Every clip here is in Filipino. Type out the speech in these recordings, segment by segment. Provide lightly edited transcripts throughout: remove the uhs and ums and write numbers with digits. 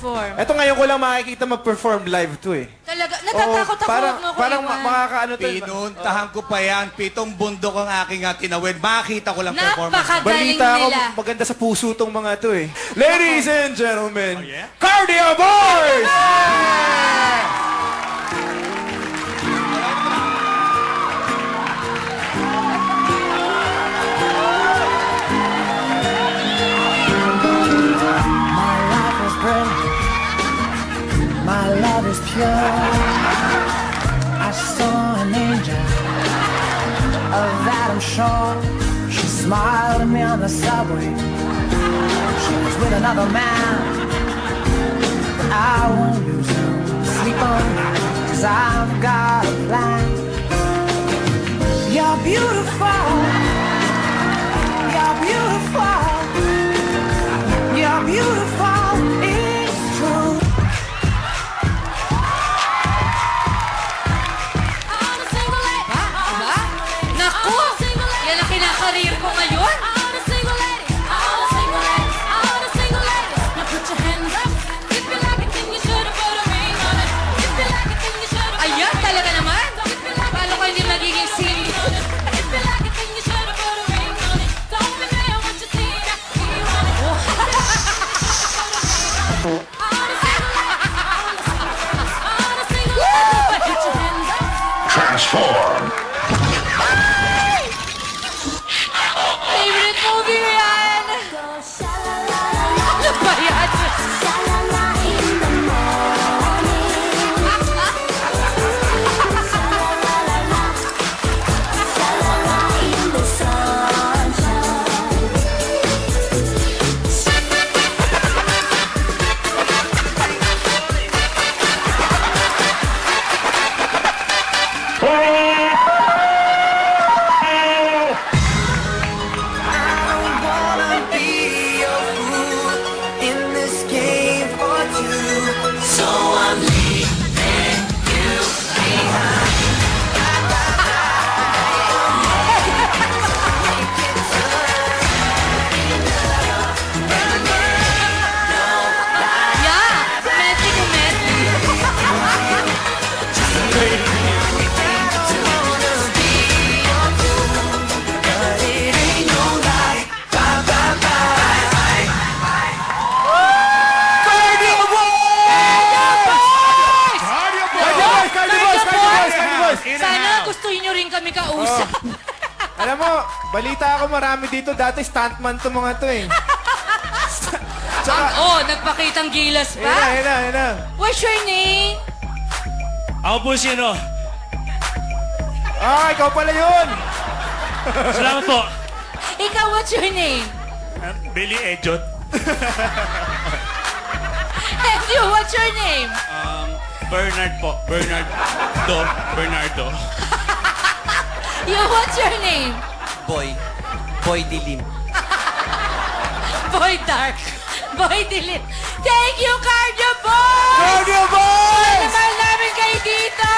Form. Eto ngayon ko lang makikita mag-perform live to eh. Talaga, natatakot ako. parang, huwag mo ko parang iwan. makakaano to. Pinuntahan ko pa yan. 7 bundok ang aking tinawid. Makita ko lang performance. Napakagaling Balita ako, nila. maganda sa puso tong mga to eh. Ladies and gentlemen, yeah? Cardio Boys! My life is great. My love is pure. I saw an angel. Of that I'm sure. She smiled at me on the subway. She was with another man. But I won't lose no sleep on. 'Cause I've got a plan. You're beautiful. You're beautiful. You're beautiful, it's true. Aba? Naku! Yan ang kinakareer ko ngayon. Ayan, talaga naman. Paano ka hindi magiging single? Transform. Favorite movie mo yan? Ano ba yan? I don't wanna be your fool in this game for two. So I'm leaving you behind. Yeah! Medley ko medley. But it ain't no lie. Bye, bye, bye. Cardio Boys! Cardio Boys! Cardio Boys! Sana gustuhin nyo rin kami kausap. Alam mo, balita ako marami dito. Dati stuntman to mga to eh. Tsaka, Nagpakitang gilas ayun pa? na, ayun na, ayun na. What's your name? Ako po sino? Ah, ikaw pala yun! Salamat po. Ikaw, what's your name? Billy Ejot. And you, what's your name? Bernard po. Bernardo. You, what's your name? Boy Dilim. Boy Dark. Boy Dilit. Thank you, Cardio Boys! Cardio Boys! Mahal namin kayo dito!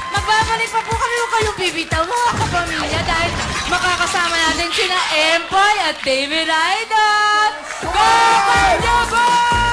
Magbabalik pa po kami kung kayong bibitaw mga kapamilya dahil makakasama natin sina Empoy at David Idol! Go, Cardio Boys!